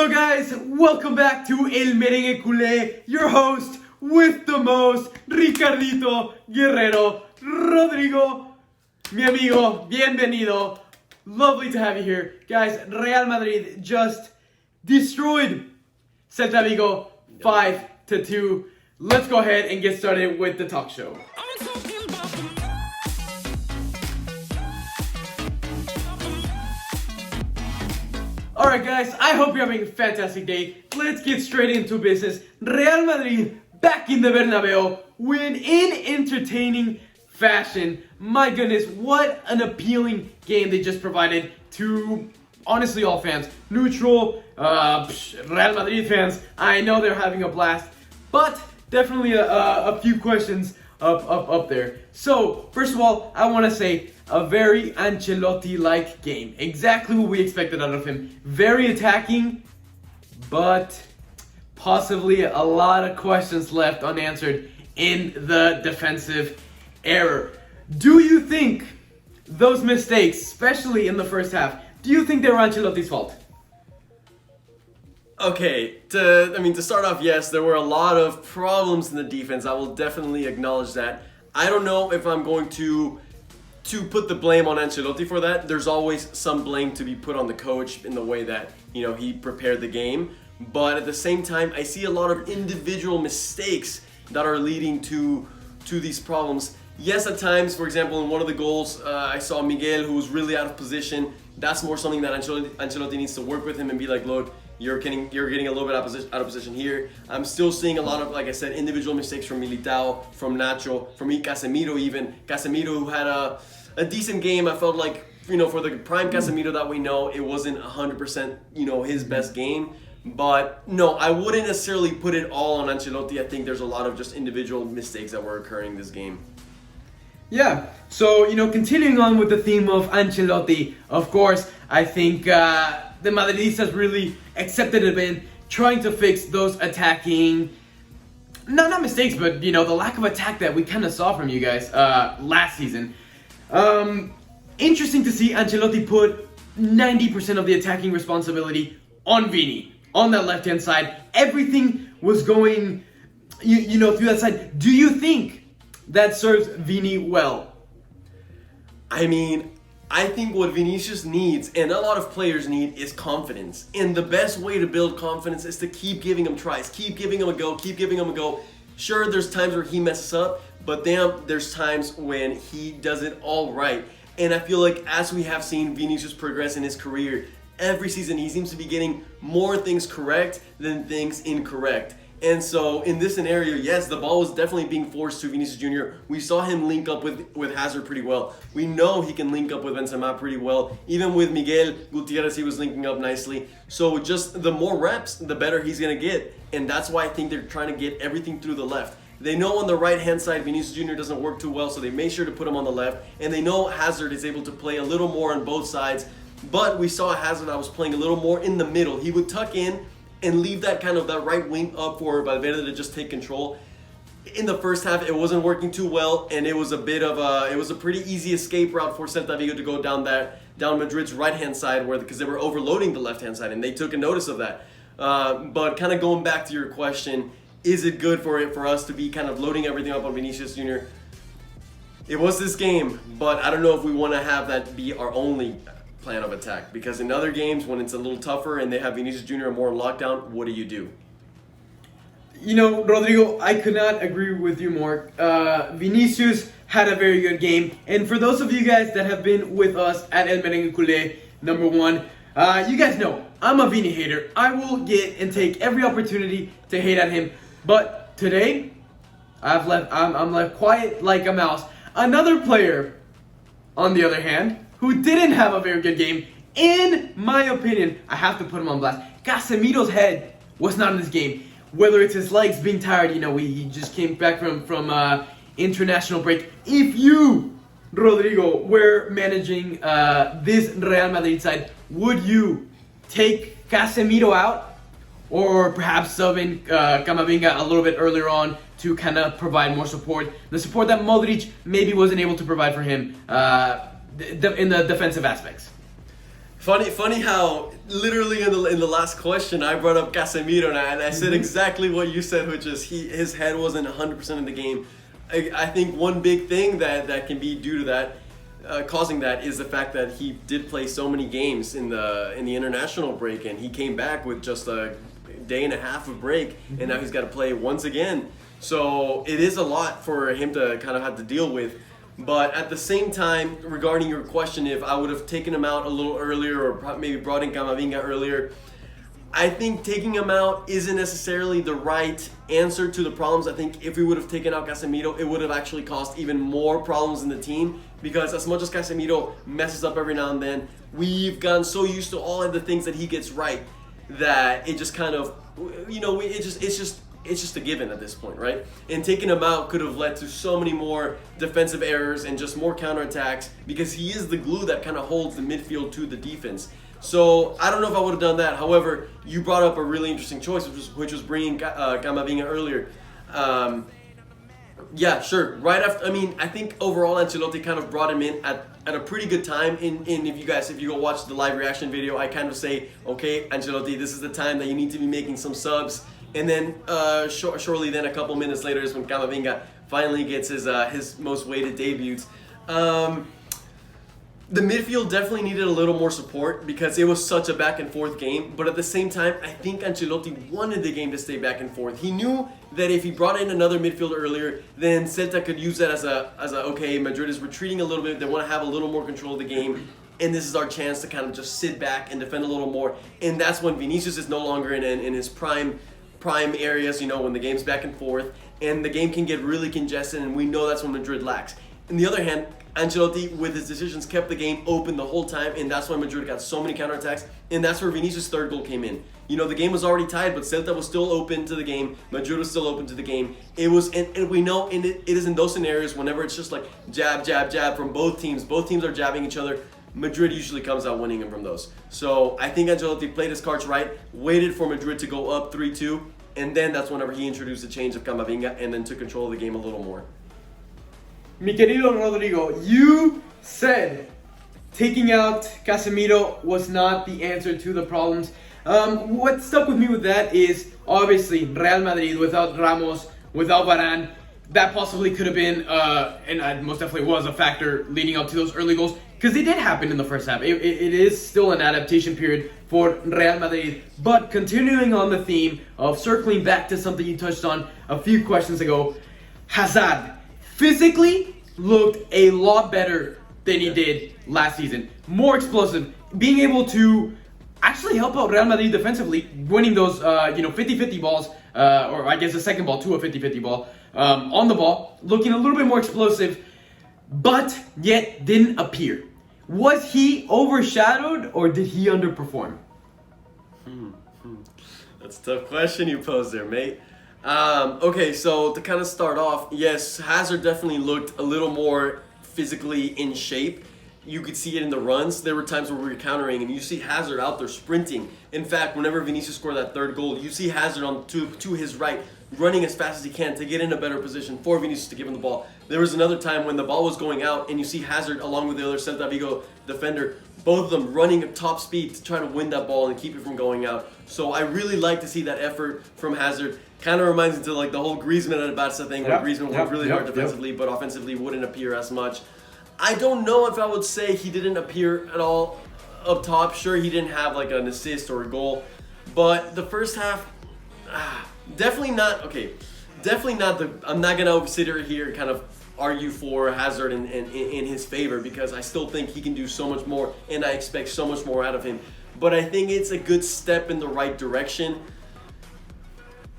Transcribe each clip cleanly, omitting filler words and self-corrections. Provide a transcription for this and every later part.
So guys, welcome back to El Merengue Culé, your host with the most, Ricardito Guerrero Rodrigo, mi amigo, bienvenido. Lovely to have you here. Guys, Real Madrid just destroyed Celta Vigo 5-2. Let's go ahead and get started with the talk show. Alright guys, I hope you're having a fantastic day. Let's get straight into business. Real Madrid back in the Bernabeu, win in entertaining fashion. My goodness, what an appealing game they just provided to, honestly, all fans. Neutral, Real Madrid fans, I know they're having a blast, but definitely a few questions up there. So, first of all, I want to say a very Ancelotti-like game. Exactly what we expected out of him. Very attacking, but possibly a lot of questions left unanswered in the defensive error. Do you think those mistakes, especially in the first half, do you think they were Ancelotti's fault? Okay, to start off, yes, there were a lot of problems in the defense. I will definitely acknowledge that. I don't know if I'm going to put the blame on Ancelotti for that. There's always some blame to be put on the coach in the way that, he prepared the game. But at the same time, I see a lot of individual mistakes that are leading to these problems. Yes, at times, for example, in one of the goals, I saw Miguel, who was really out of position. That's more something that Ancelotti needs to work with him and be like, look, you're getting a little bit out of position here. I'm still seeing a lot of, like I said, individual mistakes from Militao, from Nacho, from Casemiro even. Casemiro, who had a decent game. I felt like, for the prime Casemiro that we know, it wasn't 100%, his best game. But no, I wouldn't necessarily put it all on Ancelotti. I think there's a lot of just individual mistakes that were occurring this game. Yeah, so, continuing on with the theme of Ancelotti, of course, I think the Madridistas really accepted it in trying to fix those attacking, not mistakes, but, the lack of attack that we kind of saw from you guys last season. Interesting to see Ancelotti put 90% of the attacking responsibility on Vini, on that left-hand side. Everything was going, through that side. Do you think that serves Vini well? I mean, I think what Vinicius needs, and a lot of players need, is confidence. And the best way to build confidence is to keep giving him tries, keep giving him a go. Sure, there's times where he messes up, but there's times when he does it all right. And I feel like as we have seen Vinicius progress in his career, every season he seems to be getting more things correct than things incorrect. And so in this scenario, yes, the ball was definitely being forced to Vinicius Junior. We saw him link up with Hazard pretty well. We know he can link up with Benzema pretty well. Even with Miguel Gutierrez, he was linking up nicely. So just the more reps, the better he's going to get. And that's why I think they're trying to get everything through the left. They know on the right-hand side, Vinicius Junior doesn't work too well, so they made sure to put him on the left. And they know Hazard is able to play a little more on both sides. But we saw Hazard that was playing a little more in the middle. He would tuck in and leave that right wing up for Valverde to just take control. In the first half, it wasn't working too well, and it was a pretty easy escape route for Celta Vigo to go down Madrid's right-hand side, because they were overloading the left-hand side, and they took a notice of that. But kind of going back to your question, is it good for us to be kind of loading everything up on Vinicius Junior? It was this game, but I don't know if we want to have that be our only plan of attack, because in other games when it's a little tougher and they have Vinicius Junior more in lockdown, what do? Rodrigo, I could not agree with you more. Vinicius had a very good game, and for those of you guys that have been with us at El Merengue Culé number 1, you guys know I'm a Vini hater. I will get and take every opportunity to hate at him, but today I'm left quiet like a mouse. Another player, on the other hand, who didn't have a very good game, in my opinion, I have to put him on blast. Casemiro's head was not in this game. Whether it's his legs being tired, he just came back from international break. If you, Rodrigo, were managing this Real Madrid side, would you take Casemiro out? Or perhaps subbing Camavinga a little bit earlier on to kind of provide more support? The support that Modric maybe wasn't able to provide for him in the defensive aspects. Funny how literally in the last question I brought up Casemiro and I said exactly what you said, which is his head wasn't 100% in the game. I think one big thing that can be due to that, causing that, is the fact that he did play so many games in the international break, and he came back with just a day and a half of break, and now he's got to play once again. So it is a lot for him to kind of have to deal with. But at the same time, regarding your question, if I would have taken him out a little earlier or maybe brought in Camavinga earlier, I think taking him out isn't necessarily the right answer to the problems. I think if we would have taken out Casemiro, it would have actually caused even more problems in the team, because as much as Casemiro messes up every now and then, we've gotten so used to all of the things that he gets right that it just kind of, it's just a given at this point, right? And taking him out could have led to so many more defensive errors and just more counterattacks, because he is the glue that kind of holds the midfield to the defense. So I don't know if I would have done that. However, you brought up a really interesting choice, which was bringing Camavinga earlier. Yeah, sure. Right after, I think overall Ancelotti kind of brought him in at a pretty good time. If you go watch the live reaction video, I kind of say, okay, Ancelotti, this is the time that you need to be making some subs. And then shortly then, a couple minutes later, is when Camavinga finally gets his most weighted debuts. The midfield definitely needed a little more support because it was such a back and forth game. But at the same time, I think Ancelotti wanted the game to stay back and forth. He knew that if he brought in another midfielder earlier, then Celta could use that as a okay, Madrid is retreating a little bit. They want to have a little more control of the game. And this is our chance to kind of just sit back and defend a little more. And that's when Vinicius is no longer in his prime areas, when the game's back and forth. And the game can get really congested, and we know that's when Madrid lacks. On the other hand, Ancelotti, with his decisions, kept the game open the whole time, and that's why Madrid got so many counterattacks, and that's where Vinicius' third goal came in. The game was already tied, but Celta was still open to the game. Madrid was still open to the game. It was, and we know, and it is in those scenarios, whenever it's just like jab, jab, jab from both teams are jabbing each other, Madrid usually comes out winning from those. So I think Ancelotti played his cards right, waited for Madrid to go up 3-2, and then that's whenever he introduced the change of Camavinga, and then took control of the game a little more. Mi querido Rodrigo, you said taking out Casemiro was not the answer to the problems. What stuck with me with that is obviously Real Madrid without Ramos, without Varane. That possibly could have been, and most definitely was, a factor leading up to those early goals, because they did happen in the first half. It is still an adaptation period for Real Madrid. But continuing on the theme of circling back to something you touched on a few questions ago, Hazard physically looked a lot better than he did last season. More explosive, being able to actually help out Real Madrid defensively, winning those 50-50 balls, or I guess the second ball to a 50-50 ball, on the ball, looking a little bit more explosive, but yet didn't appear. Was he overshadowed, or did he underperform? That's a tough question you posed there, mate. Okay, so to kind of start off, yes, Hazard definitely looked a little more physically in shape. You could see it in the runs. There were times where we were countering, and you see Hazard out there sprinting. In fact, whenever Vinicius scored that third goal, you see Hazard on to his right, running as fast as he can to get in a better position for Vinicius to give him the ball. There was another time when the ball was going out, and you see Hazard along with the other Celta Vigo defender, both of them running at top speed to try to win that ball and keep it from going out. So I really like to see that effort from Hazard. Kind of reminds me to like the whole Griezmann and Barca thing, where Griezmann worked really hard defensively, but offensively wouldn't appear as much. I don't know if I would say he didn't appear at all up top. Sure, he didn't have like an assist or a goal, but the first half, definitely not. Okay, definitely not the. I'm not gonna sit here and kind of argue for Hazard in his favor, because I still think he can do so much more, and I expect so much more out of him. But I think it's a good step in the right direction.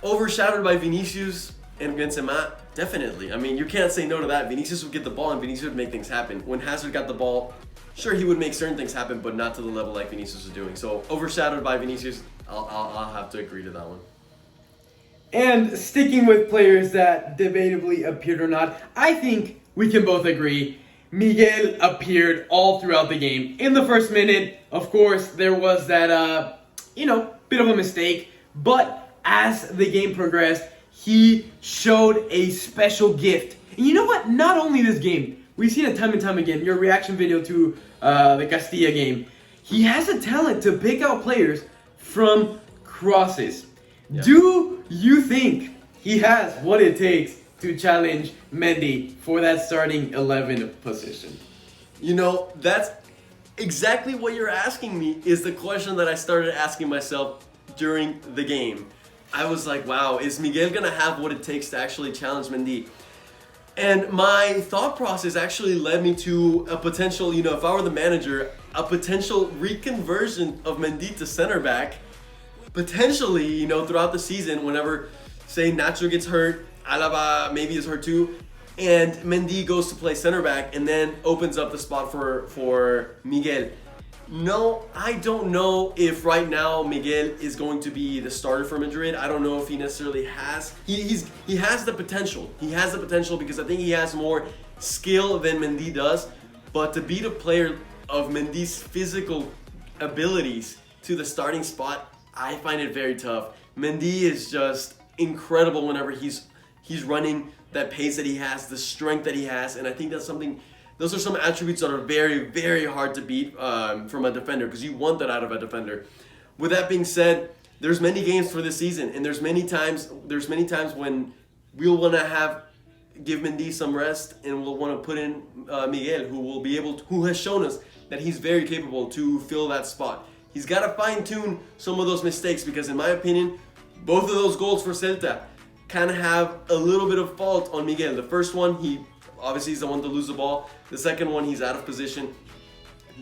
Overshadowed by Vinicius and Benzema, definitely. I mean, you can't say no to that. Vinicius would get the ball and Vinicius would make things happen. When Hazard got the ball, sure, he would make certain things happen, but not to the level like Vinicius was doing. So overshadowed by Vinicius, I'll have to agree to that one. And sticking with players that debatably appeared or not, I think we can both agree Miguel appeared all throughout the game. In the first minute, of course, there was that, bit of a mistake, but as the game progressed, he showed a special gift. And you know what? Not only this game, we've seen it time and time again. Your reaction video to the Castilla game. he has a talent to pick out players from crosses. Yeah. Do you think he has what it takes to challenge Mendy for that starting 11 position? You know, that's exactly what you're asking me is the question that I started asking myself during the game. I was like, wow, is Miguel gonna have what it takes to actually challenge Mendy? And my thought process actually led me to a potential, you know, if I were the manager, a potential reconversion of Mendy to center back. Potentially, you know, throughout the season, whenever, say, Nacho gets hurt, Alaba maybe is hurt too, and Mendy goes to play center back and then opens up the spot for Miguel. No, I don't know if right now Miguel is going to be the starter for Madrid. I don't know if he necessarily has. He has the potential. He has the potential because I think he has more skill than Mendy does. But to beat a player of Mendy's physical abilities to the starting spot, I find it very tough. Mendy is just incredible whenever he's running, that pace that he has, the strength that he has, and I think that's something. Those are some attributes that are very, very hard to beat from a defender because you want that out of a defender. With that being said, there's many games for this season, and there's many times when we'll want to give Mendy some rest, and we'll want to put in Miguel, who has shown us that he's very capable to fill that spot. He's got to fine-tune some of those mistakes because, in my opinion, both of those goals for Celta kind of have a little bit of fault on Miguel. The first one, he obviously is the one to lose the ball. The second one, he's out of position.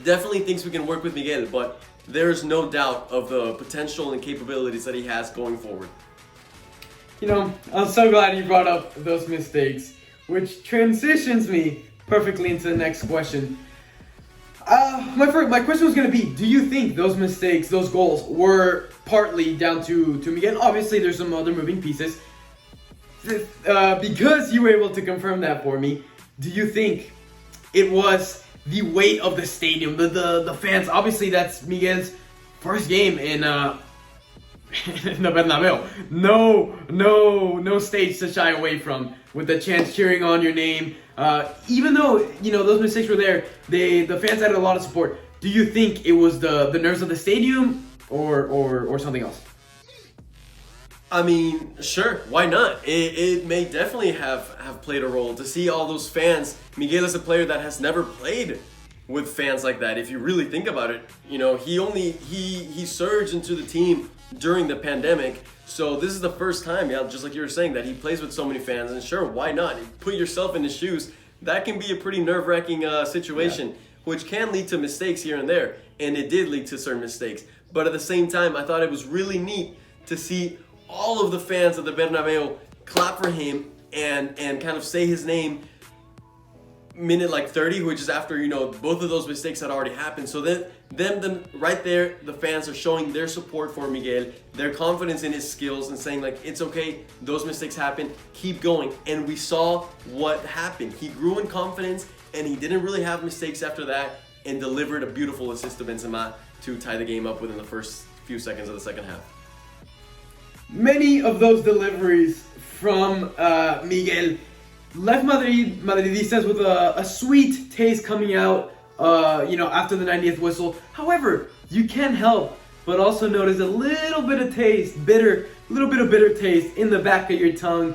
Definitely thinks we can work with Miguel, but there's no doubt of the potential and capabilities that he has going forward. You know, I'm so glad you brought up those mistakes, which transitions me perfectly into the next question. My question was going to be, do you think those mistakes, those goals, were partly down to Miguel? Obviously, there's some other moving pieces. Because you were able to confirm that for me, do you think it was the weight of the stadium, the fans? Obviously, that's Miguel's first game in the Bernabeu. No stage to shy away from, with the chants cheering on your name. Even though, you know, those mistakes were there, the fans had a lot of support. Do you think it was the nerves of the stadium or something else? I mean, sure, why not? It may definitely have played a role to see all those fans. Miguel is a player that has never played with fans like that. If you really think about it, you know, he surged into the team during the pandemic. So this is the first time, yeah, just like you were saying, that he plays with so many fans. And sure, why not? Put yourself in his shoes. That can be a pretty nerve-wracking situation, which can lead to mistakes here and there. And it did lead to certain mistakes. But at the same time, I thought it was really neat to see all of the fans of the Bernabeu clap for him and kind of say his name minute like 30, which is after, you know, both of those mistakes had already happened. So then them right there, the fans are showing their support for Miguel, their confidence in his skills, and saying like, it's okay, those mistakes happen, keep going. And we saw what happened. He grew in confidence and he didn't really have mistakes after that and delivered a beautiful assist to Benzema to tie the game up within the first few seconds of the second half. Many of those deliveries from Miguel left Madridistas with a sweet taste coming out, after the 90th whistle. However, you can't help but also notice a little bit of bitter taste in the back of your tongue.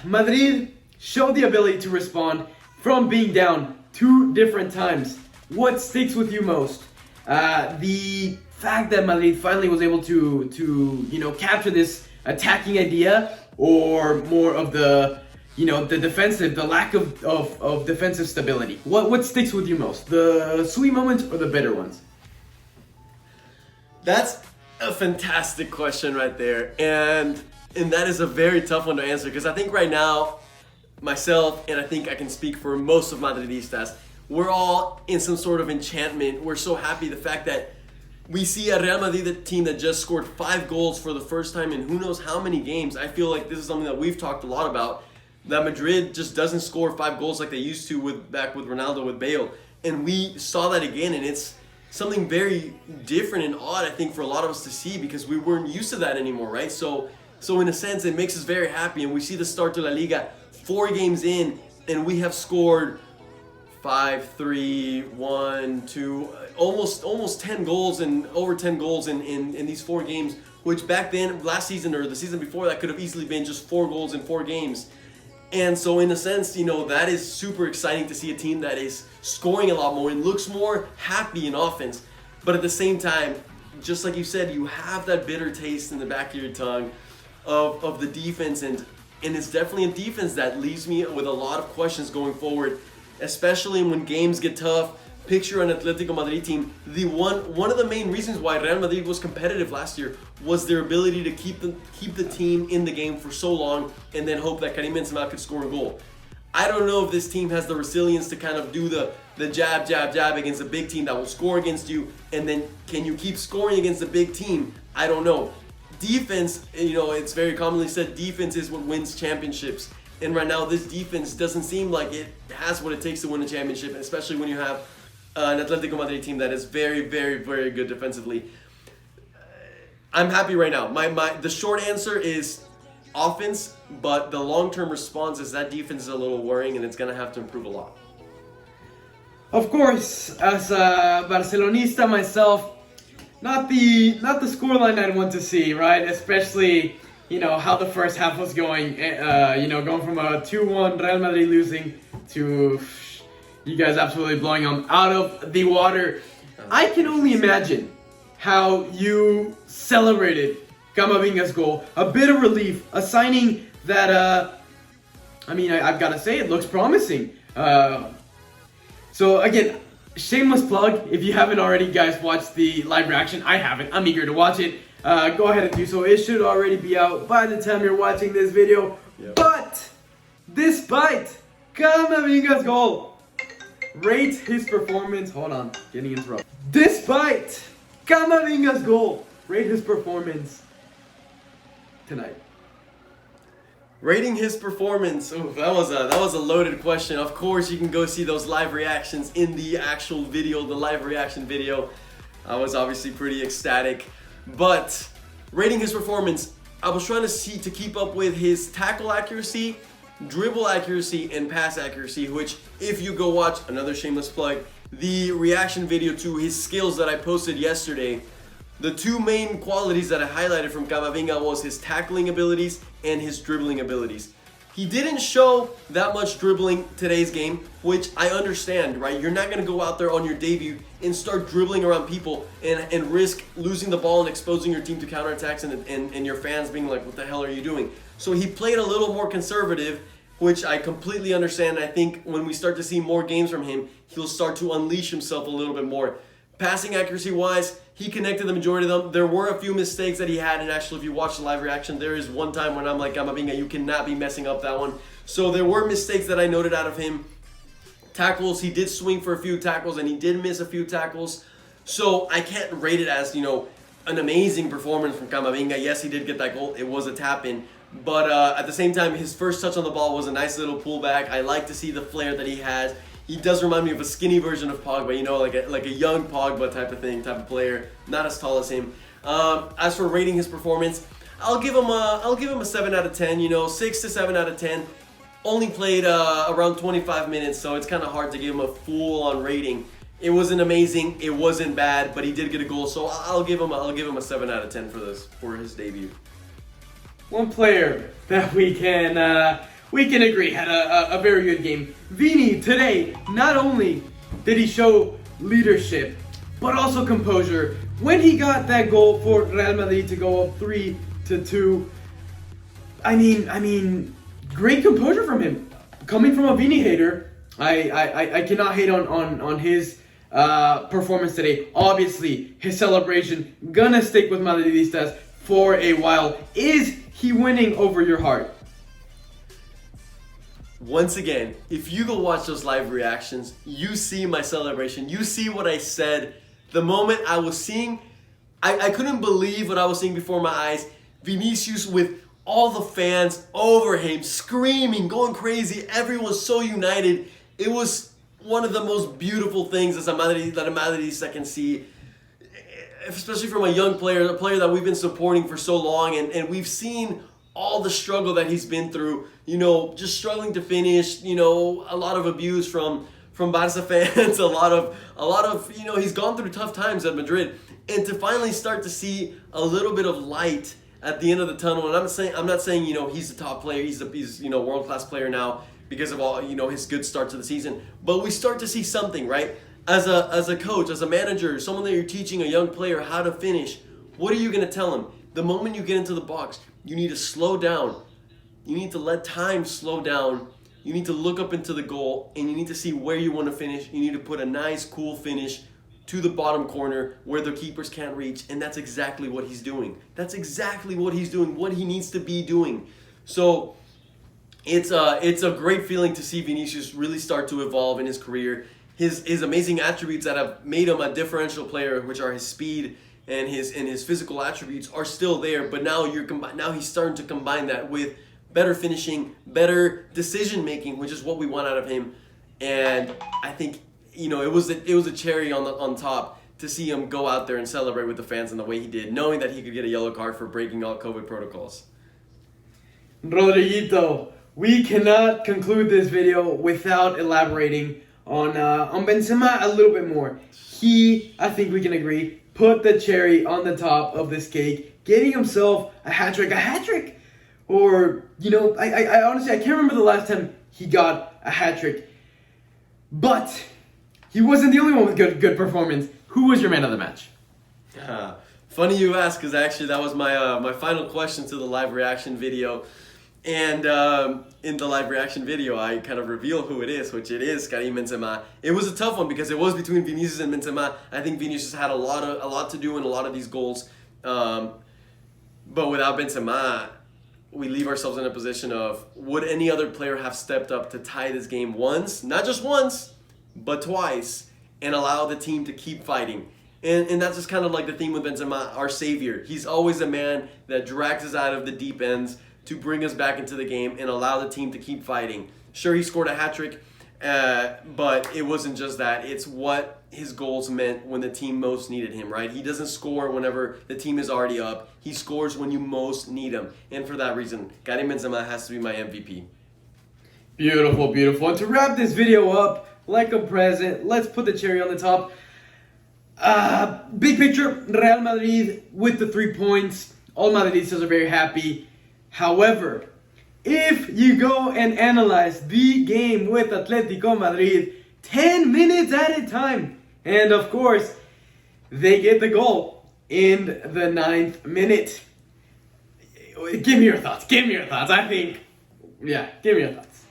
Madrid showed the ability to respond from being down 2 different times. What sticks with you most? The fact that Madrid finally was able to capture this attacking idea, or more of the lack of defensive stability? What sticks with you most? The sweet moments or the bitter ones? That's a fantastic question right there, and that is a very tough one to answer, because I think right now, myself, and I think I can speak for most of Madridistas, we're all in some sort of enchantment. We're so happy the fact that we see a Real Madrid team that just scored 5 goals for the first time in who knows how many games. I feel like this is something that we've talked a lot about, that Madrid just doesn't score 5 goals like they used to back with Ronaldo, with Bale. And we saw that again, and it's something very different and odd, I think, for a lot of us to see, because we weren't used to that anymore, right? So in a sense, it makes us very happy, and we see the start to La Liga 4 games in, and we have scored 5-3, 1-2, almost 10 goals and over 10 goals in these 4 games, which back then, last season or the season before that, could have easily been just 4 goals in 4 games. And so in a sense, that is super exciting to see a team that is scoring a lot more and looks more happy in offense. But at the same time, just like you said, you have that bitter taste in the back of your tongue of the defense, and it's definitely a defense that leaves me with a lot of questions going forward, especially when games get tough. Picture an Atletico Madrid team. One of the main reasons why Real Madrid was competitive last year was their ability to keep the team in the game for so long and then hope that Karim Benzema could score a goal. I don't know if this team has the resilience to kind of do the jab against a big team that will score against you, and then can you keep scoring against a big team? I don't know. Defense, it's very commonly said defense is what wins championships. And right now, this defense doesn't seem like it has what it takes to win a championship, especially when you have an Atletico Madrid team that is very, very, very good defensively. I'm happy right now. The short answer is offense, but the long-term response is that defense is a little worrying, and it's going to have to improve a lot. Of course, as a Barcelonista myself, not the scoreline I'd want to see, right? Especially, how the first half was going. Going from a 2-1 Real Madrid losing to you guys absolutely blowing them out of the water. I can only imagine how you celebrated Camavinga's goal. A bit of relief, a signing that, I've got to say, it looks promising. So again, shameless plug. If you haven't already, guys, watched the live reaction. I haven't. I'm eager to watch it. Go ahead and do so. It should already be out by the time you're watching this video. Yep. But despite Camavinga's goal, rate his performance. Hold on, getting interrupted. Despite Camavinga's goal, rate his performance tonight. Rating his performance. Ooh, that was a loaded question. Of course, you can go see those live reactions in the actual video, the live reaction video. I was obviously pretty ecstatic. But rating his performance, I was trying to keep up with his tackle accuracy, dribble accuracy, and pass accuracy, which if you go watch, another shameless plug, the reaction video to his skills that I posted yesterday, the 2 main qualities that I highlighted from Camavinga was his tackling abilities and his dribbling abilities. He didn't show that much dribbling today's game, which I understand, right? You're not going to go out there on your debut and start dribbling around people and risk losing the ball and exposing your team to counterattacks and your fans being like, what the hell are you doing? So he played a little more conservative, which I completely understand. I think when we start to see more games from him, he'll start to unleash himself a little bit more. Passing accuracy wise, he connected the majority of them. There were a few mistakes that he had, and actually if you watch the live reaction, there is one time when I'm like, Camavinga, you cannot be messing up that one. So there were mistakes that I noted out of him. Tackles, he did swing for a few tackles and he did miss a few tackles. So I can't rate it as, an amazing performance from Camavinga. Yes, he did get that goal. It was a tap-in. But at the same time, his first touch on the ball was a nice little pullback. I like to see the flair that he has. He does remind me of a skinny version of Pogba, like a young Pogba type of player, not as tall as him. As for rating his performance, I'll give him a 7 out of 10. 6 to 7 out of 10. Only played around 25 minutes, so it's kind of hard to give him a full-on rating. It wasn't amazing, it wasn't bad, but he did get a goal, so I'll give him a 7 out of 10 for his debut. One player that we can agree had a very good game. Vini today, not only did he show leadership, but also composure. When he got that goal for Real Madrid to go up 3-2, great composure from him. Coming from a Vini hater, I cannot hate on his performance today. Obviously, his celebration gonna stick with Madridistas for a while. Is he winning over your heart? Once again, if you go watch those live reactions, you see my celebration. You see what I said. The moment I was seeing, I couldn't believe what I was seeing before my eyes. Vinicius with all the fans over him, screaming, going crazy. Everyone's so united. It was one of the most beautiful things that a Madridista can see, especially from a young player, a player that we've been supporting for so long, and we've seen all the struggle that he's been through, just struggling to finish, a lot of abuse from from Barca fans, a lot of he's gone through tough times at Madrid, and to finally start to see a little bit of light at the end of the tunnel. And I'm not saying he's the top player, he's world-class player now because of all his good start to the season, but we start to see something, right? As a coach, as a manager, someone that you're teaching a young player how to finish, what are you going to tell him? The moment you get into the box, you need to slow down. You need to let time slow down. You need to look up into the goal, and you need to see where you want to finish. You need to put a nice, cool finish to the bottom corner where the keepers can't reach, and that's exactly what he's doing. That's exactly what he's doing, what he needs to be doing. So it's a great feeling to see Vinicius really start to evolve in his career. His amazing attributes that have made him a differential player, which are his speed and his physical attributes, are still there. But now he's starting to combine that with better finishing, better decision making, which is what we want out of him. And I think it was a cherry on top to see him go out there and celebrate with the fans in the way he did, knowing that he could get a yellow card for breaking all COVID protocols. Rodriguito, we cannot conclude this video without elaborating on Benzema a little bit more. He, I think we can agree, put the cherry on the top of this cake, getting himself a hat-trick. Or, I honestly, I can't remember the last time he got a hat-trick. But he wasn't the only one with good performance. Who was your man of the match? Funny you ask, because actually that was my final question to the live reaction video. And in the live reaction video, I kind of reveal who it is, which it is Karim Benzema. It was a tough one because it was between Vinicius and Benzema. I think Vinicius had a lot to do in a lot of these goals. But without Benzema, we leave ourselves in a position of, would any other player have stepped up to tie this game once, not just once, but twice, and allow the team to keep fighting? And that's just kind of like the theme with Benzema, our savior. He's always a man that drags us out of the deep ends to bring us back into the game and allow the team to keep fighting. Sure, he scored a hat-trick, but it wasn't just that. It's what his goals meant when the team most needed him, right? He doesn't score whenever the team is already up. He scores when you most need him. And for that reason, Karim Benzema has to be my MVP. Beautiful, beautiful. And to wrap this video up, like a present, let's put the cherry on the top. Big picture, Real Madrid with the 3 points. All Madridistas are very happy. However, if you go and analyze the game with Atletico Madrid 10 minutes at a time, and of course, they get the goal in the 9th minute. Give me your thoughts. I think, give me your thoughts.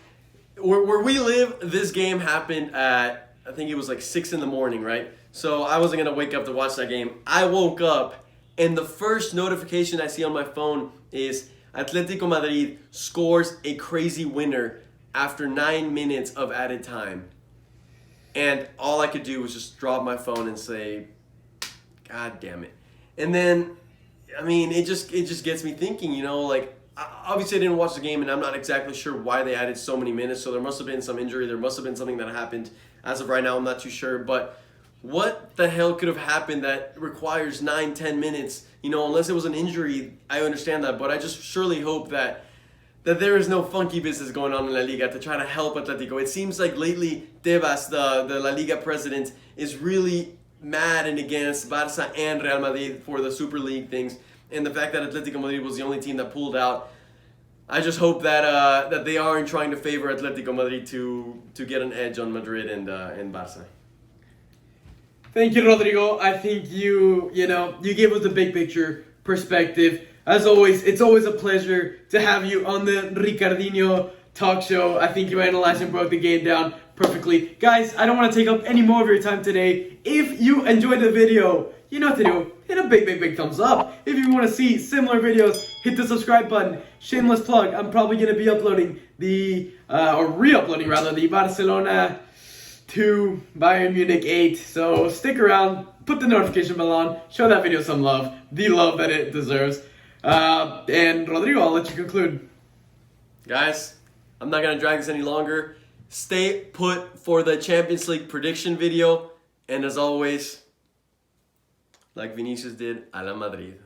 Where we live, this game happened at, I think it was like 6 in the morning, right? So I wasn't going to wake up to watch that game. I woke up, and the first notification I see on my phone is Atletico Madrid scores a crazy winner after 9 minutes of added time. And all I could do was just drop my phone and say, God damn it. And then, I mean, it just gets me thinking, like, obviously I didn't watch the game, and I'm not exactly sure why they added so many minutes. So there must have been some injury. There must have been something that happened. As of right now, I'm not too sure. But what the hell could have happened that requires 9-10 minutes? Unless it was an injury, I understand that. But I just surely hope that there is no funky business going on in La Liga to try to help Atletico. It seems like lately Tebas, the La Liga president, is really mad and against Barca and Real Madrid for the Super League things. And the fact that Atletico Madrid was the only team that pulled out, I just hope that they aren't trying to favor Atletico Madrid to get an edge on Madrid and Barca. Thank you, Rodrigo. I think you gave us the big picture perspective. As always, it's always a pleasure to have you on the Ricardinho talk show. I think you analyzed and broke the game down perfectly. Guys, I don't want to take up any more of your time today. If you enjoyed the video, you know what to do. Hit a big thumbs up. If you want to see similar videos, hit the subscribe button. Shameless plug, I'm probably going to be uploading re-uploading the Barcelona 2, Bayern Munich 8. So stick around, put the notification bell on, show that video some love, the love that it deserves. And Rodrigo, I'll let you conclude. Guys, I'm not going to drag this any longer. Stay put for the Champions League prediction video. And as always, like Vinicius did, a la Madrid.